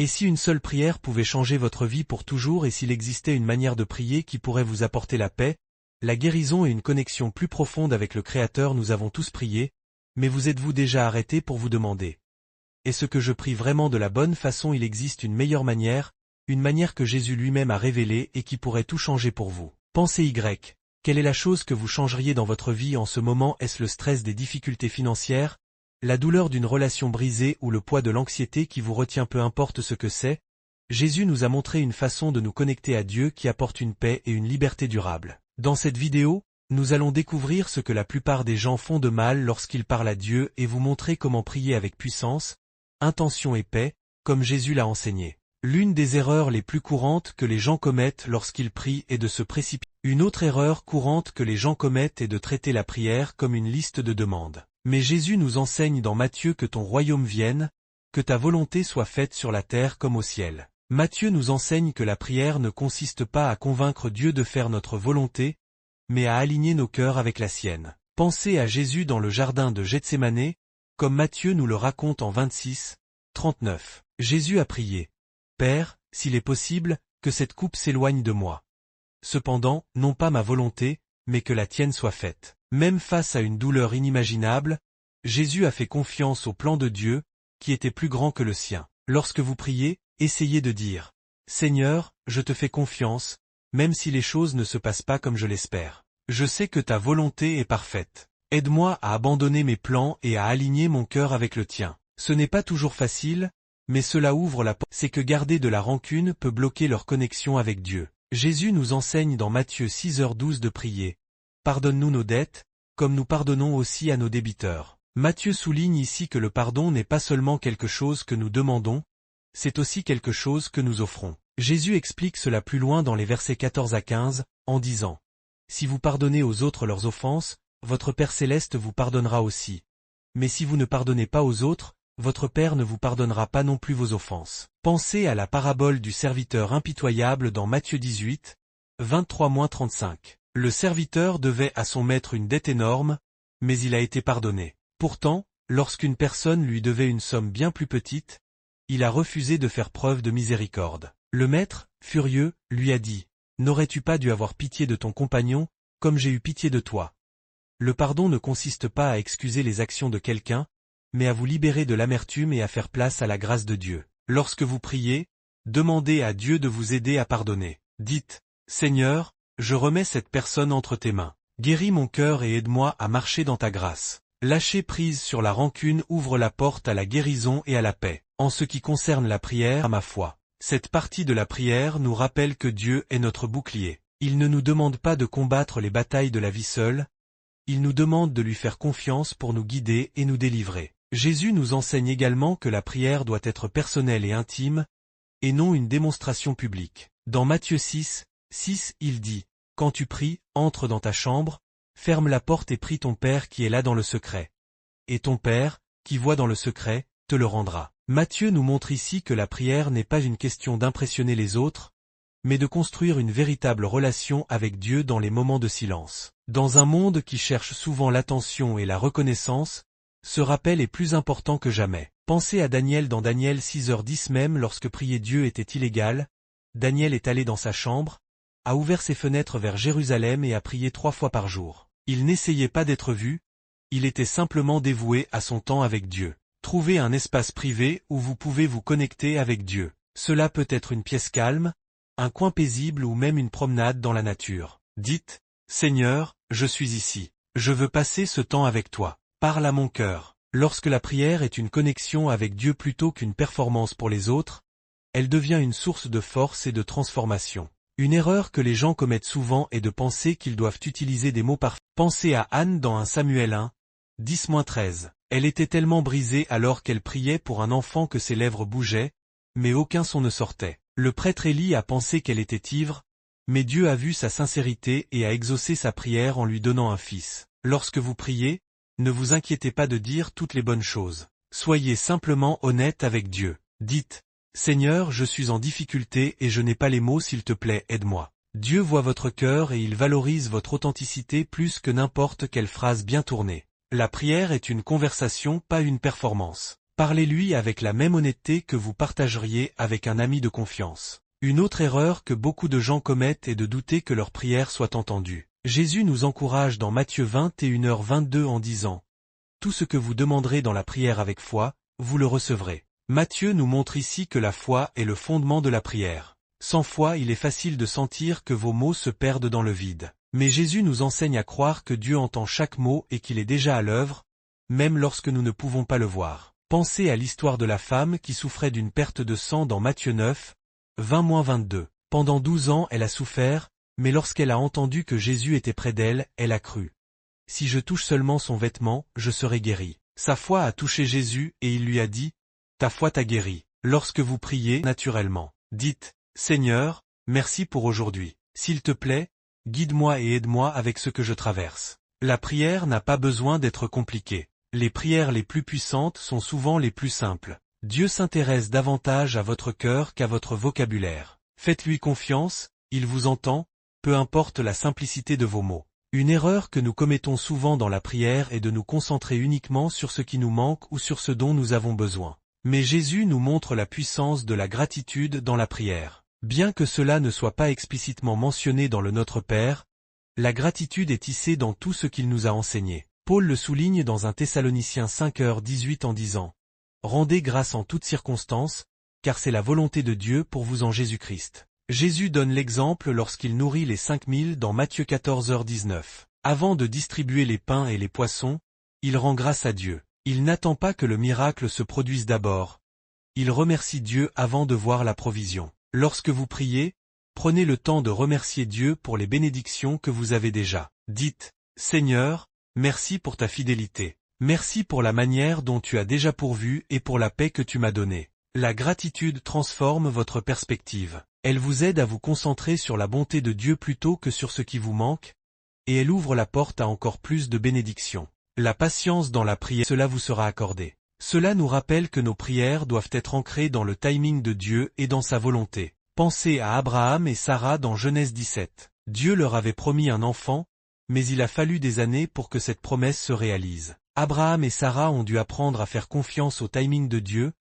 Et si une seule prière pouvait changer votre vie pour toujours et s'il existait une manière de prier qui pourrait vous apporter la paix, la guérison et une connexion plus profonde avec le Créateur, nous avons tous prié, mais vous êtes-vous déjà arrêté pour vous demander: est-ce que je prie vraiment de la bonne façon? Il existe une meilleure manière, une manière que Jésus lui-même a révélée et qui pourrait tout changer pour vous. Pensez Y. Quelle est la chose que vous changeriez dans votre vie en ce moment? Est-ce le stress des difficultés financières, la douleur d'une relation brisée ou le poids de l'anxiété qui vous retient? Peu importe ce que c'est, Jésus nous a montré une façon de nous connecter à Dieu qui apporte une paix et une liberté durable. Dans cette vidéo, nous allons découvrir ce que la plupart des gens font de mal lorsqu'ils parlent à Dieu et vous montrer comment prier avec puissance, intention et paix, comme Jésus l'a enseigné. L'une des erreurs les plus courantes que les gens commettent lorsqu'ils prient est de se précipiter. Une autre erreur courante que les gens commettent est de traiter la prière comme une liste de demandes. Mais Jésus nous enseigne dans Matthieu que ton royaume vienne, que ta volonté soit faite sur la terre comme au ciel. Matthieu nous enseigne que la prière ne consiste pas à convaincre Dieu de faire notre volonté, mais à aligner nos cœurs avec la sienne. Pensez à Jésus dans le jardin de Gethsémanée, comme Matthieu nous le raconte en 26, 39. Jésus a prié: Père, s'il est possible, que cette coupe s'éloigne de moi. Cependant, non pas ma volonté, mais que la tienne soit faite. Même face à une douleur inimaginable, Jésus a fait confiance au plan de Dieu, qui était plus grand que le sien. Lorsque vous priez, essayez de dire: Seigneur, je te fais confiance, même si les choses ne se passent pas comme je l'espère. Je sais que ta volonté est parfaite. Aide-moi à abandonner mes plans et à aligner mon cœur avec le tien. Ce n'est pas toujours facile, mais cela ouvre la porte. C'est que garder de la rancune peut bloquer leur connexion avec Dieu. Jésus nous enseigne dans Matthieu 6h12 de prier: Pardonne-nous nos dettes, comme nous pardonnons aussi à nos débiteurs. Matthieu souligne ici que le pardon n'est pas seulement quelque chose que nous demandons, c'est aussi quelque chose que nous offrons. Jésus explique cela plus loin dans les versets 14 à 15, en disant: Si vous pardonnez aux autres leurs offenses, votre Père céleste vous pardonnera aussi. Mais si vous ne pardonnez pas aux autres, votre Père ne vous pardonnera pas non plus vos offenses. Pensez à la parabole du serviteur impitoyable dans Matthieu 18, 23-35. Le serviteur devait à son maître une dette énorme, mais il a été pardonné. Pourtant, lorsqu'une personne lui devait une somme bien plus petite, il a refusé de faire preuve de miséricorde. Le maître, furieux, lui a dit: N'aurais-tu pas dû avoir pitié de ton compagnon, comme j'ai eu pitié de toi? Le pardon ne consiste pas à excuser les actions de quelqu'un, mais à vous libérer de l'amertume et à faire place à la grâce de Dieu. Lorsque vous priez, demandez à Dieu de vous aider à pardonner. Dites: Seigneur, je remets cette personne entre tes mains. Guéris mon cœur et aide-moi à marcher dans ta grâce. Lâcher prise sur la rancune ouvre la porte à la guérison et à la paix. En ce qui concerne la prière, à ma foi, cette partie de la prière nous rappelle que Dieu est notre bouclier. Il ne nous demande pas de combattre les batailles de la vie seule, il nous demande de lui faire confiance pour nous guider et nous délivrer. Jésus nous enseigne également que la prière doit être personnelle et intime, et non une démonstration publique. Dans Matthieu 6, 6, il dit: Quand tu pries, entre dans ta chambre, ferme la porte et prie ton Père qui est là dans le secret. Et ton Père, qui voit dans le secret, te le rendra. Matthieu nous montre ici que la prière n'est pas une question d'impressionner les autres, mais de construire une véritable relation avec Dieu dans les moments de silence. Dans un monde qui cherche souvent l'attention et la reconnaissance, ce rappel est plus important que jamais. Pensez à Daniel dans Daniel 6h10. Même lorsque prier Dieu était illégal, Daniel est allé dans sa chambre, a ouvert ses fenêtres vers Jérusalem et a prié 3 fois par jour. Il n'essayait pas d'être vu, il était simplement dévoué à son temps avec Dieu. Trouvez un espace privé où vous pouvez vous connecter avec Dieu. Cela peut être une pièce calme, un coin paisible ou même une promenade dans la nature. Dites: Seigneur, je suis ici. Je veux passer ce temps avec toi. Parle à mon cœur. Lorsque la prière est une connexion avec Dieu plutôt qu'une performance pour les autres, elle devient une source de force et de transformation. Une erreur que les gens commettent souvent est de penser qu'ils doivent utiliser des mots parfaits. Pensez à Anne dans 1 Samuel 1, 10-13. Elle était tellement brisée alors qu'elle priait pour un enfant que ses lèvres bougeaient, mais aucun son ne sortait. Le prêtre Élie a pensé qu'elle était ivre, mais Dieu a vu sa sincérité et a exaucé sa prière en lui donnant un fils. Lorsque vous priez, ne vous inquiétez pas de dire toutes les bonnes choses. Soyez simplement honnête avec Dieu. Dites: Seigneur, je suis en difficulté et je n'ai pas les mots, s'il te plaît, aide-moi. Dieu voit votre cœur et il valorise votre authenticité plus que n'importe quelle phrase bien tournée. La prière est une conversation, pas une performance. Parlez-lui avec la même honnêteté que vous partageriez avec un ami de confiance. Une autre erreur que beaucoup de gens commettent est de douter que leur prière soit entendue. Jésus nous encourage dans Matthieu 21h22 en disant « Tout ce que vous demanderez dans la prière avec foi, vous le recevrez ». Matthieu nous montre ici que la foi est le fondement de la prière. Sans foi, il est facile de sentir que vos mots se perdent dans le vide. Mais Jésus nous enseigne à croire que Dieu entend chaque mot et qu'il est déjà à l'œuvre, même lorsque nous ne pouvons pas le voir. Pensez à l'histoire de la femme qui souffrait d'une perte de sang dans Matthieu 9, 20-22. Pendant 12 ans elle a souffert, mais lorsqu'elle a entendu que Jésus était près d'elle, elle a cru. Si je touche seulement son vêtement, je serai guéri. Sa foi a touché Jésus et il lui a dit, « Ta foi t'a guéri ». Lorsque vous priez naturellement, dites, « Seigneur, merci pour aujourd'hui. S'il te plaît, guide-moi et aide-moi avec ce que je traverse ». La prière n'a pas besoin d'être compliquée. Les prières les plus puissantes sont souvent les plus simples. Dieu s'intéresse davantage à votre cœur qu'à votre vocabulaire. Faites-lui confiance, il vous entend, peu importe la simplicité de vos mots. Une erreur que nous commettons souvent dans la prière est de nous concentrer uniquement sur ce qui nous manque ou sur ce dont nous avons besoin. Mais Jésus nous montre la puissance de la gratitude dans la prière. Bien que cela ne soit pas explicitement mentionné dans le Notre Père, la gratitude est tissée dans tout ce qu'il nous a enseigné. Paul le souligne dans 1 Thessaloniciens 5h18 en disant « Rendez grâce en toutes circonstances, car c'est la volonté de Dieu pour vous en Jésus-Christ ». Jésus donne l'exemple lorsqu'il nourrit les 5000 dans Matthieu 14h19. Avant de distribuer les pains et les poissons, il rend grâce à Dieu. Il n'attend pas que le miracle se produise d'abord. Il remercie Dieu avant de voir la provision. Lorsque vous priez, prenez le temps de remercier Dieu pour les bénédictions que vous avez déjà. Dites, « Seigneur, merci pour ta fidélité. Merci pour la manière dont tu as déjà pourvu et pour la paix que tu m'as donnée. » La gratitude transforme votre perspective. Elle vous aide à vous concentrer sur la bonté de Dieu plutôt que sur ce qui vous manque, et elle ouvre la porte à encore plus de bénédictions. La patience dans la prière, cela vous sera accordé. Cela nous rappelle que nos prières doivent être ancrées dans le timing de Dieu et dans sa volonté. Pensez à Abraham et Sarah dans Genèse 17. Dieu leur avait promis un enfant, mais il a fallu des années pour que cette promesse se réalise. Abraham et Sarah ont dû apprendre à faire confiance au timing de Dieu,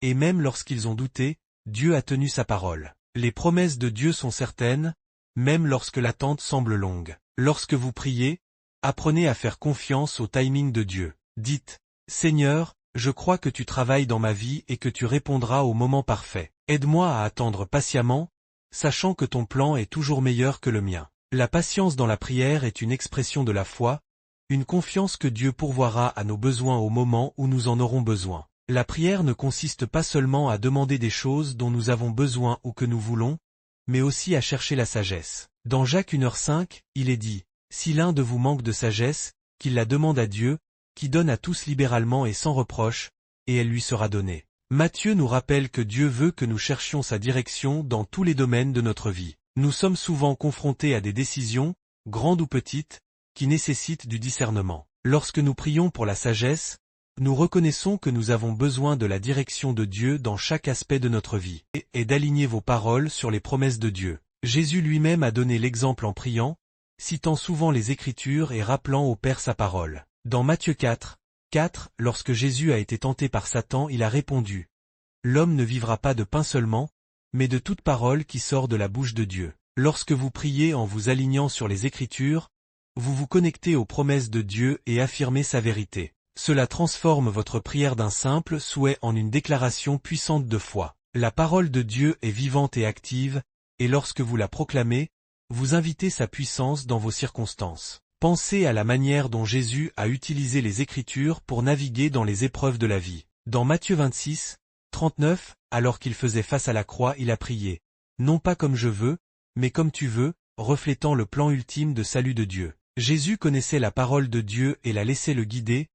et même lorsqu'ils ont douté, Dieu a tenu sa parole. Les promesses de Dieu sont certaines, même lorsque l'attente semble longue. Lorsque vous priez, apprenez à faire confiance au timing de Dieu. Dites, « Seigneur, je crois que tu travailles dans ma vie et que tu répondras au moment parfait. Aide-moi à attendre patiemment, sachant que ton plan est toujours meilleur que le mien. » La patience dans la prière est une expression de la foi, une confiance que Dieu pourvoira à nos besoins au moment où nous en aurons besoin. La prière ne consiste pas seulement à demander des choses dont nous avons besoin ou que nous voulons, mais aussi à chercher la sagesse. Dans Jacques 1h5, il est dit, « Si l'un de vous manque de sagesse, qu'il la demande à Dieu, qui donne à tous libéralement et sans reproche, et elle lui sera donnée. » Matthieu nous rappelle que Dieu veut que nous cherchions sa direction dans tous les domaines de notre vie. Nous sommes souvent confrontés à des décisions, grandes ou petites, qui nécessitent du discernement. Lorsque nous prions pour la sagesse, nous reconnaissons que nous avons besoin de la direction de Dieu dans chaque aspect de notre vie, et d'aligner vos paroles sur les promesses de Dieu. Jésus lui-même a donné l'exemple en priant, citant souvent les Écritures et rappelant au Père sa parole. Dans Matthieu 4, lorsque Jésus a été tenté par Satan, il a répondu, « L'homme ne vivra pas de pain seulement, mais de toute parole qui sort de la bouche de Dieu. » Lorsque vous priez en vous alignant sur les Écritures, vous vous connectez aux promesses de Dieu et affirmez sa vérité. Cela transforme votre prière d'un simple souhait en une déclaration puissante de foi. La parole de Dieu est vivante et active, et lorsque vous la proclamez, vous invitez sa puissance dans vos circonstances. Pensez à la manière dont Jésus a utilisé les Écritures pour naviguer dans les épreuves de la vie. Dans Matthieu 26, 39, alors qu'il faisait face à la croix, il a prié, « Non pas comme je veux, mais comme tu veux », reflétant le plan ultime de salut de Dieu. Jésus connaissait la parole de Dieu et la laissait le guider,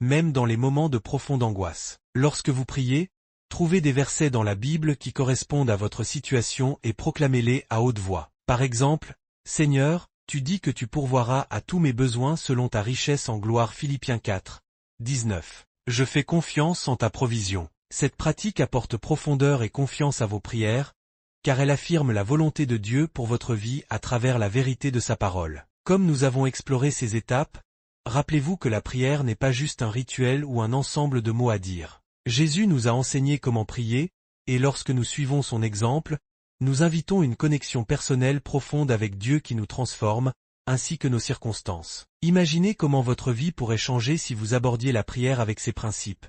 même dans les moments de profonde angoisse. Lorsque vous priez, trouvez des versets dans la Bible qui correspondent à votre situation et proclamez-les à haute voix. Par exemple, « Seigneur, tu dis que tu pourvoiras à tous mes besoins selon ta richesse en gloire. » Philippiens 4, 19. Je fais confiance en ta provision. Cette pratique apporte profondeur et confiance à vos prières, car elle affirme la volonté de Dieu pour votre vie à travers la vérité de sa parole. Comme nous avons exploré ces étapes, rappelez-vous que la prière n'est pas juste un rituel ou un ensemble de mots à dire. Jésus nous a enseigné comment prier, et lorsque nous suivons son exemple, nous invitons une connexion personnelle profonde avec Dieu qui nous transforme, ainsi que nos circonstances. Imaginez comment votre vie pourrait changer si vous abordiez la prière avec ces principes.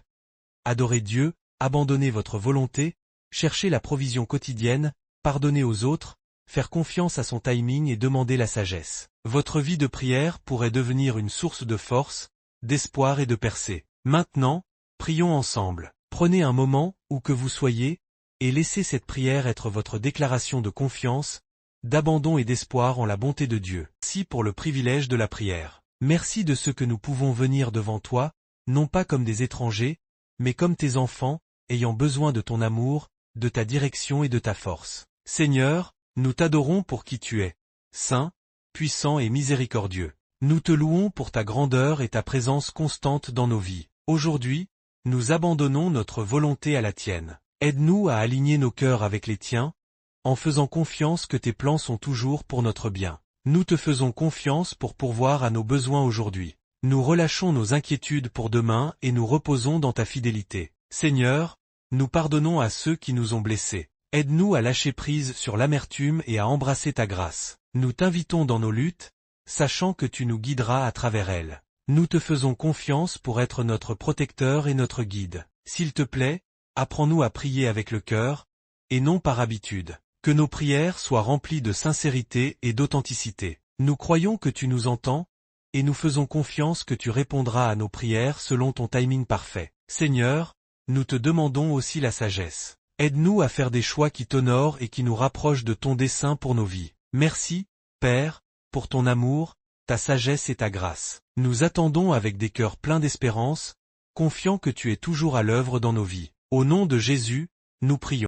Adorez Dieu, abandonnez votre volonté, cherchez la provision quotidienne, pardonnez aux autres, faire confiance à son timing et demander la sagesse. Votre vie de prière pourrait devenir une source de force, d'espoir et de percée. Maintenant, prions ensemble. Prenez un moment, où que vous soyez, et laissez cette prière être votre déclaration de confiance, d'abandon et d'espoir en la bonté de Dieu. Merci pour le privilège de la prière. Merci de ce que nous pouvons venir devant toi, non pas comme des étrangers, mais comme tes enfants, ayant besoin de ton amour, de ta direction et de ta force. Seigneur, nous t'adorons pour qui tu es, saint, puissant et miséricordieux. Nous te louons pour ta grandeur et ta présence constante dans nos vies. Aujourd'hui, nous abandonnons notre volonté à la tienne. Aide-nous à aligner nos cœurs avec les tiens, en faisant confiance que tes plans sont toujours pour notre bien. Nous te faisons confiance pour pourvoir à nos besoins aujourd'hui. Nous relâchons nos inquiétudes pour demain et nous reposons dans ta fidélité. Seigneur, nous pardonnons à ceux qui nous ont blessés. Aide-nous à lâcher prise sur l'amertume et à embrasser ta grâce. Nous t'invitons dans nos luttes, sachant que tu nous guideras à travers elles. Nous te faisons confiance pour être notre protecteur et notre guide. S'il te plaît, apprends-nous à prier avec le cœur, et non par habitude. Que nos prières soient remplies de sincérité et d'authenticité. Nous croyons que tu nous entends, et nous faisons confiance que tu répondras à nos prières selon ton timing parfait. Seigneur, nous te demandons aussi la sagesse. Aide-nous à faire des choix qui t'honorent et qui nous rapprochent de ton dessein pour nos vies. Merci, Père, pour ton amour, ta sagesse et ta grâce. Nous attendons avec des cœurs pleins d'espérance, confiants que tu es toujours à l'œuvre dans nos vies. Au nom de Jésus, nous prions.